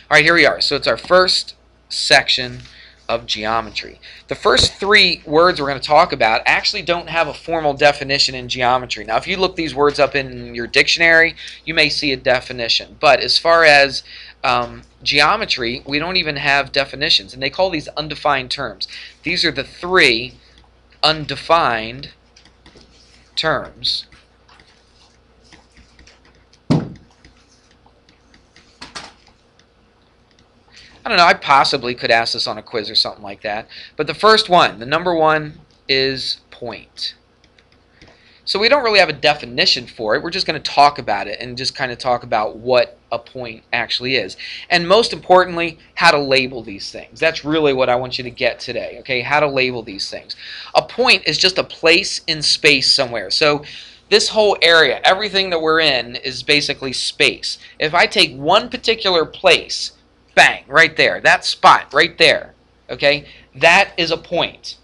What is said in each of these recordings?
All right, here we are. So it's our first section of geometry. The first three words we're going to talk about actually don't have a formal definition in geometry. Now, if you look these words up in your dictionary, you may see a definition. But as far as geometry, we don't even have definitions, and they call these undefined terms. These are the three undefined terms. I don't know, I possibly could ask this on a quiz or something like that. But the first one, the number one, is point. So we don't really have a definition for it. We're just going to talk about it and just kind of talk about what a point actually is. And most importantly, how to label these things. That's really what I want you to get today, okay? How to label these things. A point is just a place in space somewhere. So this whole area, everything that we're in, is basically space. If I take one particular place, bang, right there, that spot right there, okay, that is a point.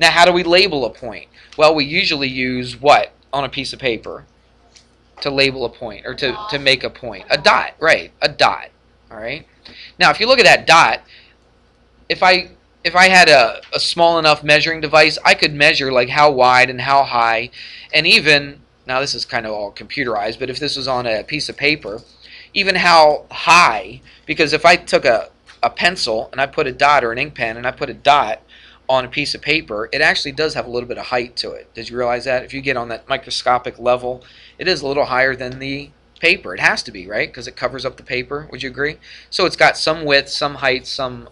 Now, how do we label a point? Well, we usually use what on a piece of paper to label a point, or to make a point? A dot, right, a dot, all right? Now, if you look at that dot, if I had a small enough measuring device, I could measure like how wide and how high, and even, now this is kind of all computerized, but if this was on a piece of paper, even how high, because if I took a pencil and I put a dot, or an ink pen, and I put a dot on a piece of paper, it actually does have a little bit of height to it. Did you realize that? If you get on that microscopic level, it is a little higher than the paper. It has to be, right? Because it covers up the paper. Would you agree? So it's got some width, some height, some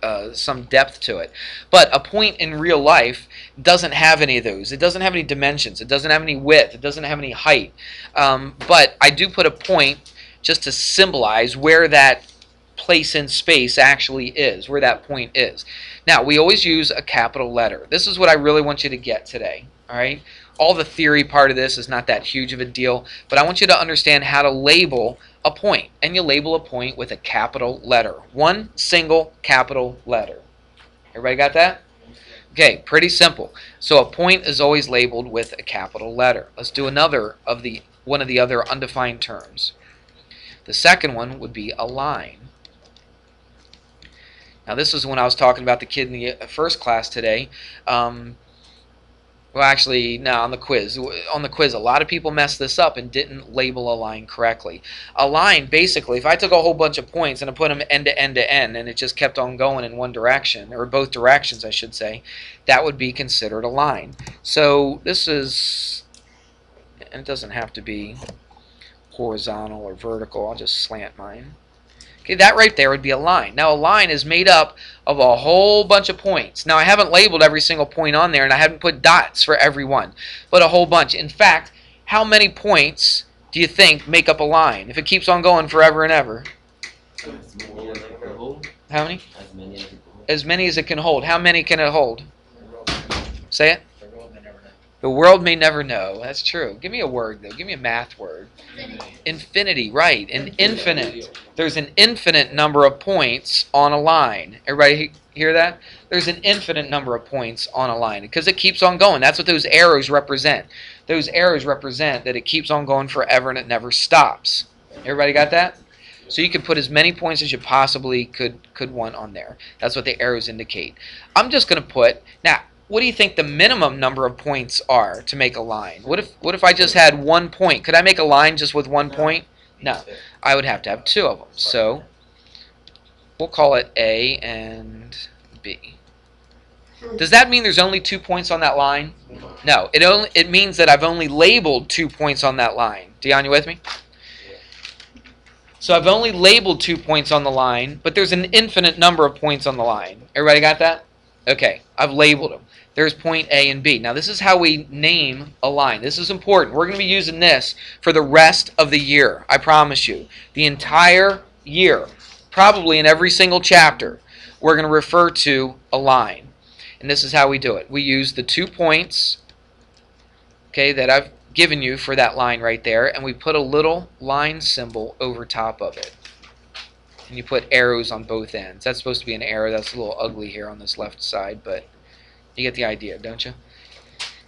depth to it. But a point in real life doesn't have any of those. It doesn't have any dimensions. It doesn't have any width. It doesn't have any height. But I do put a point just to symbolize where that place in space actually is, where that point is. Now, we always use a capital letter. This is what I really want you to get today, all right? All the theory part of this is not that huge of a deal, but I want you to understand how to label a point. And you label a point with a capital letter. One single capital letter. Everybody got that? Okay, pretty simple. So a point is always labeled with a capital letter. Let's do another of one of the other undefined terms. The second one would be a line. Now, this is when I was talking about the kid in the first class today. Well, actually, no, on the quiz. On the quiz, a lot of people messed this up and didn't label a line correctly. A line, basically, if I took a whole bunch of points and I put them end to end to end, and it just kept on going in one direction, or both directions, I should say, that would be considered a line. So this is, and it doesn't have to be horizontal or vertical. I'll just slant mine. Okay, that right there would be a line. Now, a line is made up of a whole bunch of points. Now, I haven't labeled every single point on there, and I haven't put dots for every one, but a whole bunch. In fact, how many points do you think make up a line if it keeps on going forever and ever? How many? As many as it can hold. How many can it hold? Say it. The world may never know. That's true. Give me a word, though. Give me a math word. Infinity, right. An infinite. There's an infinite number of points on a line. Everybody hear that? There's an infinite number of points on a line because it keeps on going. That's what those arrows represent. Those arrows represent that it keeps on going forever and it never stops. Everybody got that? So you can put as many points as you possibly could want on there. That's what the arrows indicate. I'm just going to put, now, what do you think the minimum number of points are to make a line? What if I just had 1 point? Could I make a line just with 1 point? No. I would have to have 2 of them. So we'll call it A and B. Does that mean there's only 2 points on that line? No. It means that I've only labeled 2 points on that line. Dion, you with me? So I've only labeled 2 points on the line, but there's an infinite number of points on the line. Everybody got that? Okay, I've labeled them. There's point A and B. Now, this is how we name a line. This is important. We're going to be using this for the rest of the year. I promise you. The entire year, probably in every single chapter, we're going to refer to a line. And this is how we do it. We use the 2 points, okay, that I've given you for that line right there, and we put a little line symbol over top of it. And you put arrows on both ends. That's supposed to be an arrow. That's a little ugly here on this left side, but you get the idea, don't you?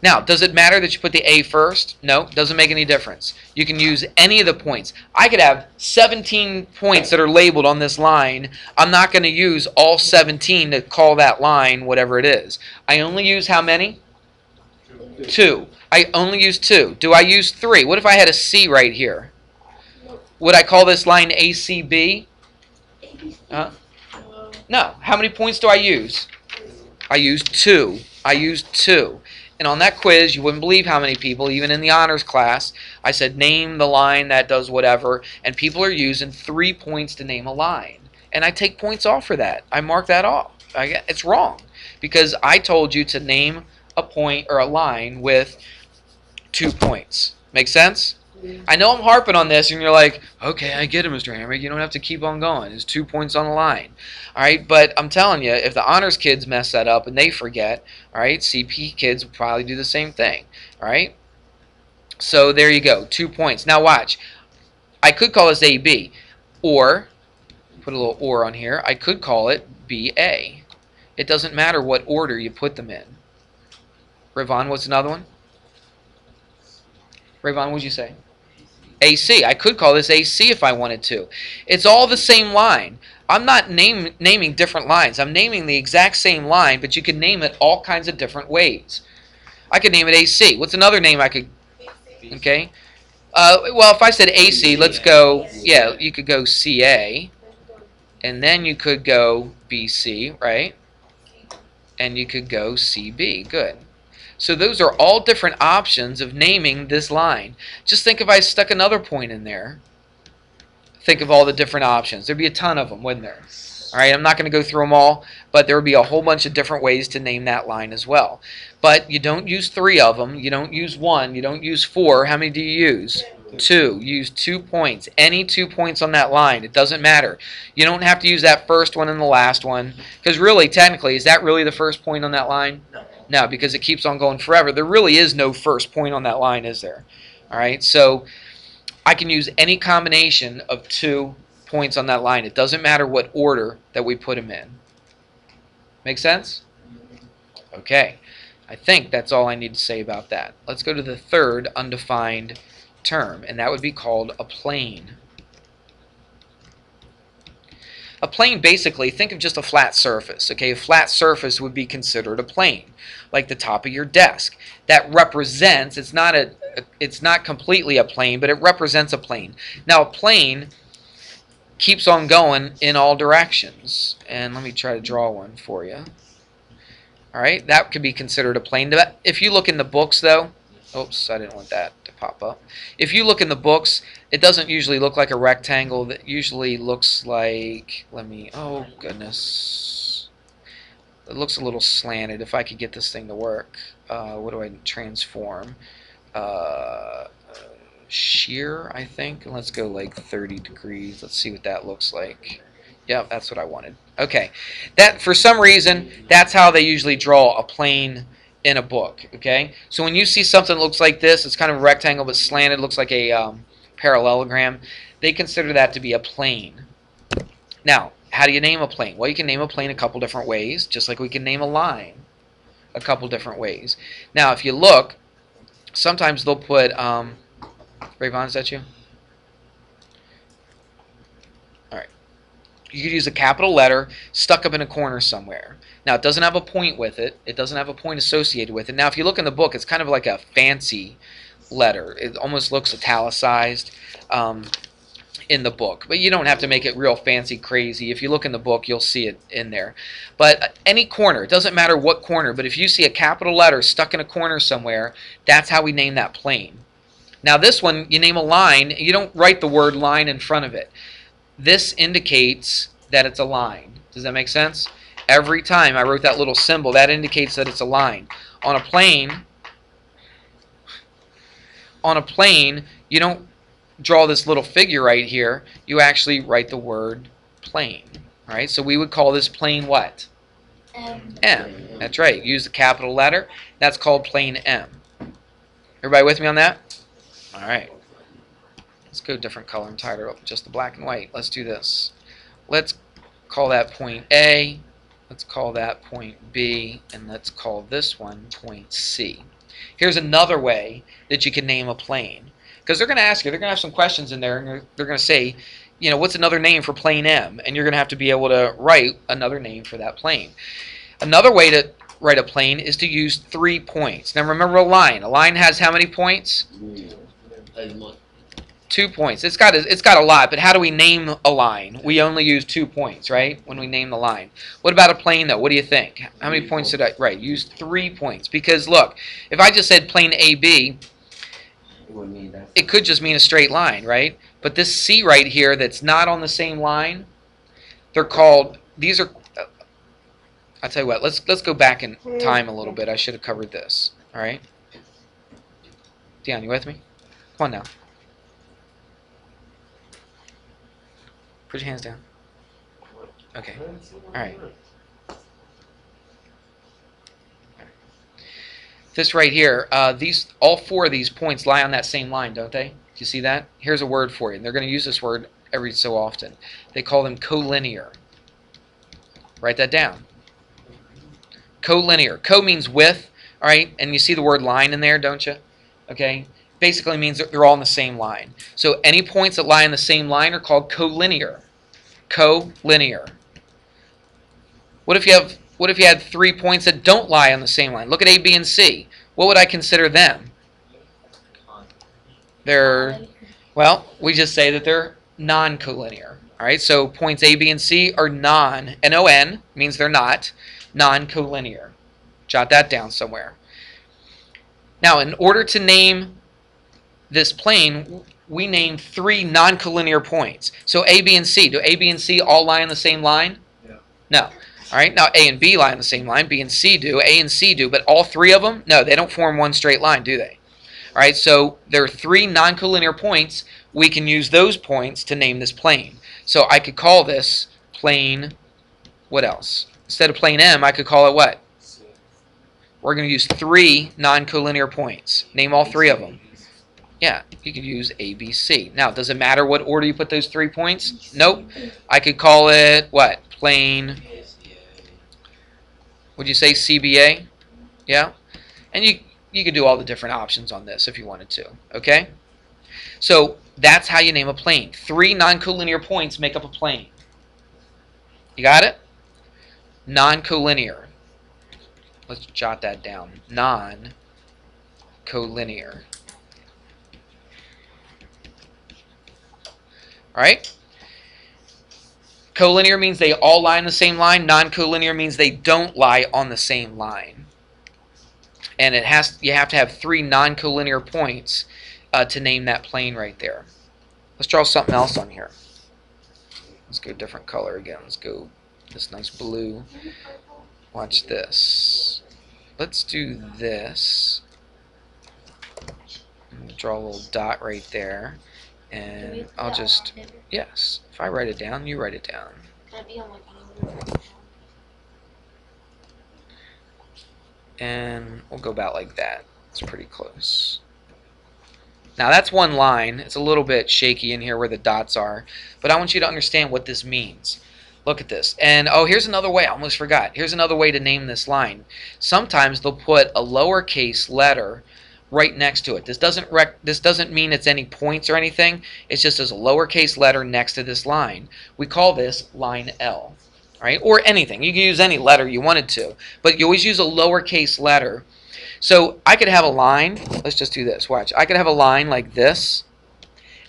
Now, does it matter that you put the A first? No, doesn't make any difference. You can use any of the points. I could have 17 points that are labeled on this line. I'm not going to use all 17 to call that line whatever it is. I only use how many? 2. I only use 2. Do I use 3? What if I had a C right here? Would I call this line ACB? No. How many points do I use? I use 2. I used 2. And on that quiz, you wouldn't believe how many people, even in the honors class, I said name the line that does whatever, and people are using 3 points to name a line. And I take points off for that. I mark that off. It's wrong because I told you to name a point or a line with 2 points. Make sense? I know I'm harping on this, and you're like, okay, I get it, Mr. Hammer. You don't have to keep on going. It's 2 points on the line. All right, but I'm telling you, if the honors kids mess that up and they forget, all right, CP kids will probably do the same thing. All right, so there you go, 2 points. Now watch. I could call this AB, or put a little or on here. I could call it BA. It doesn't matter what order you put them in. Rayvon, what's another one? Rayvon, what'd you say? AC. I could call this AC if I wanted to. It's all the same line. I'm not naming different lines. I'm naming the exact same line, but you can name it all kinds of different ways. I could name it AC. What's another name I could? Okay. Well, if I said AC, let's go. Yeah, you could go CA, and then you could go BC, right? And you could go CB. Good. So those are all different options of naming this line. Just think if I stuck another point in there. Think of all the different options. There'd be a ton of them, wouldn't there? All right, I'm not going to go through them all, but there would be a whole bunch of different ways to name that line as well. But you don't use 3 of them. You don't use 1. You don't use 4. How many do you use? 2. You use 2 points. Any 2 points on that line. It doesn't matter. You don't have to use that first one and the last one. Because really, technically, is that really the first point on that line? No. No, because it keeps on going forever. There really is no first point on that line, is there? All right, so I can use any combination of 2 points on that line. It doesn't matter what order that we put them in. Make sense? Okay, I think that's all I need to say about that. Let's go to the third undefined term, and that would be called a plane. A plane, basically, think of just a flat surface. Okay, a flat surface would be considered a plane, like the top of your desk. That represents, it's not completely a plane, but it represents a plane. Now, a plane keeps on going in all directions. And let me try to draw one for you. All right, that could be considered a plane. If you look in the books, though, oops, I didn't want that to pop up. If you look in the books, it doesn't usually look like a rectangle. That usually looks like, oh goodness. It looks a little slanted. If I could get this thing to work. What do I transform? Shear, I think. Let's go like 30 degrees. Let's see what that looks like. Yeah, that's what I wanted. Okay. That, for some reason, that's how they usually draw a plane in a book. Okay, so when you see something that looks like this, it's kind of a rectangle but slanted, looks like a parallelogram, they consider that to be a plane. Now, how do you name a plane? Well, you can name a plane a couple different ways, just like we can name a line a couple different ways. Now, if you look, sometimes they'll put Rayvon, is that you? Alright. You could use a capital letter stuck up in a corner somewhere. Now, it doesn't have a point with it. It doesn't have a point associated with it. Now, if you look in the book, it's kind of like a fancy letter. It almost looks italicized in the book. But you don't have to make it real fancy crazy. If you look in the book, you'll see it in there. But any corner, it doesn't matter what corner, but if you see a capital letter stuck in a corner somewhere, that's how we name that plane. Now, this one, you name a line. You don't write the word line in front of it. This indicates that it's a line. Does that make sense? Every time I wrote that little symbol, that indicates that it's a line. On a plane, you don't draw this little figure right here. You actually write the word plane. All right, so we would call this plane what? M. M. That's right. Use the capital letter. That's called plane M. Everybody with me on that? All right. Let's go different color. I'm tired of just the black and white. Let's do this. Let's call that point A. Let's call that point B, and let's call this one point C. Here's another way that you can name a plane. Because they're going to ask you, they're going to have some questions in there, and they're going to say, you know, what's another name for plane M? And you're going to have to be able to write another name for that plane. Another way to write a plane is to use 3 points. Now remember a line. A line has how many points? 2 points. It's got a lot, but how do we name a line? We only use 2 points, right? When we name the line. What about a plane though? What do you think? How many points did I write? Use 3 points. Because look, if I just said plane AB, it could just mean a straight line, right? But this C right here that's not on the same line, they're called, these are, I'll tell you what, let's go back in time a little bit. I should have covered this, all right? Dion, you with me? Come on now. Put your hands down. Okay. All right. This right here, all 4 of these points lie on that same line, don't they? Do you see that? Here's a word for you. And they're going to use this word every so often. They call them collinear. Write that down. Collinear. Co means with, all right? And you see the word line in there, don't you? Okay. Basically means that they're all in the same line. So any points that lie in the same line are called collinear. Collinear. What if you had 3 points that don't lie on the same line? Look at A, B, and C. What would I consider them? Well, we just say that they're non-collinear. All right, so points A, B, and C are N-O-N means they're not, non-collinear. Jot that down somewhere. Now, in order to name this plane, we name 3 non-collinear points. So A, B, and C. Do A, B, and C all lie on the same line? Yeah. No. All right, now A and B lie on the same line. B and C do. A and C do. But all 3 of them? No, they don't form one straight line, do they? All right, so there are 3 non-collinear points. We can use those points to name this plane. So I could call this plane, what else? Instead of plane M, I could call it what? We're going to use 3 non-collinear points. Name all 3 of them. Yeah, you could use A, B, C. Now, does it matter what order you put those 3 points? Nope. I could call it, what? Plane, would you say CBA? Yeah? And you could do all the different options on this if you wanted to. Okay? So, that's how you name a plane. 3 non-collinear points make up a plane. You got it? Non-collinear. Let's jot that down. Non-collinear. Alright? Collinear means they all lie on the same line. Non-collinear means they don't lie on the same line. And you have to have 3 non-collinear points to name that plane right there. Let's draw something else on here. Let's go different color again. Let's go this nice blue. Watch this. Let's do this. Draw a little dot right there. And I'll just, yes, if I write it down, you write it down. And we'll go about like that. It's pretty close. Now that's one line. It's a little bit shaky in here where the dots are. But I want you to understand what this means. Look at this. And oh, here's another way. I almost forgot. Here's another way to name this line. Sometimes they'll put a lowercase letter right next to it. This doesn't mean it's any points or anything. It's just as a lowercase letter next to this line. We call this line L, right? Or anything. You can use any letter you wanted to, but you always use a lowercase letter. So I could have a line. Let's just do this. Watch. I could have a line like this,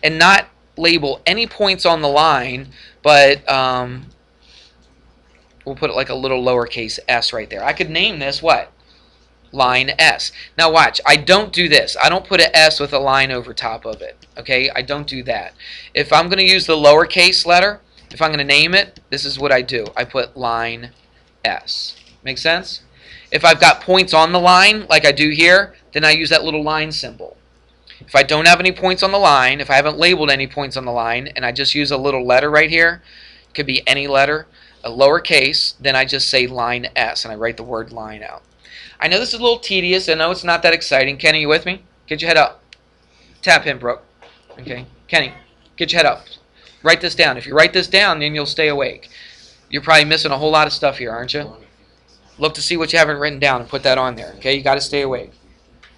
and not label any points on the line, but we'll put it like a little lowercase s right there. I could name this what? Line S. Now watch, I don't do this. I don't put an S with a line over top of it. Okay, I don't do that. If I'm going to use the lowercase letter, if I'm going to name it, this is what I do. I put line S. Make sense? If I've got points on the line, like I do here, then I use that little line symbol. If I don't have any points on the line, if I haven't labeled any points on the line, and I just use a little letter right here, it could be any letter, a lowercase, then I just say line S, and I write the word line out. I know this is a little tedious. I know it's not that exciting. Kenny, you with me? Get your head up. Tap him, Brooke. Okay. Kenny, get your head up. Write this down. If you write this down, then you'll stay awake. You're probably missing a whole lot of stuff here, aren't you? Look to see what you haven't written down and put that on there. Okay, you got to stay awake.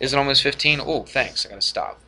Is it almost 15? Oh, thanks. I gotta stop.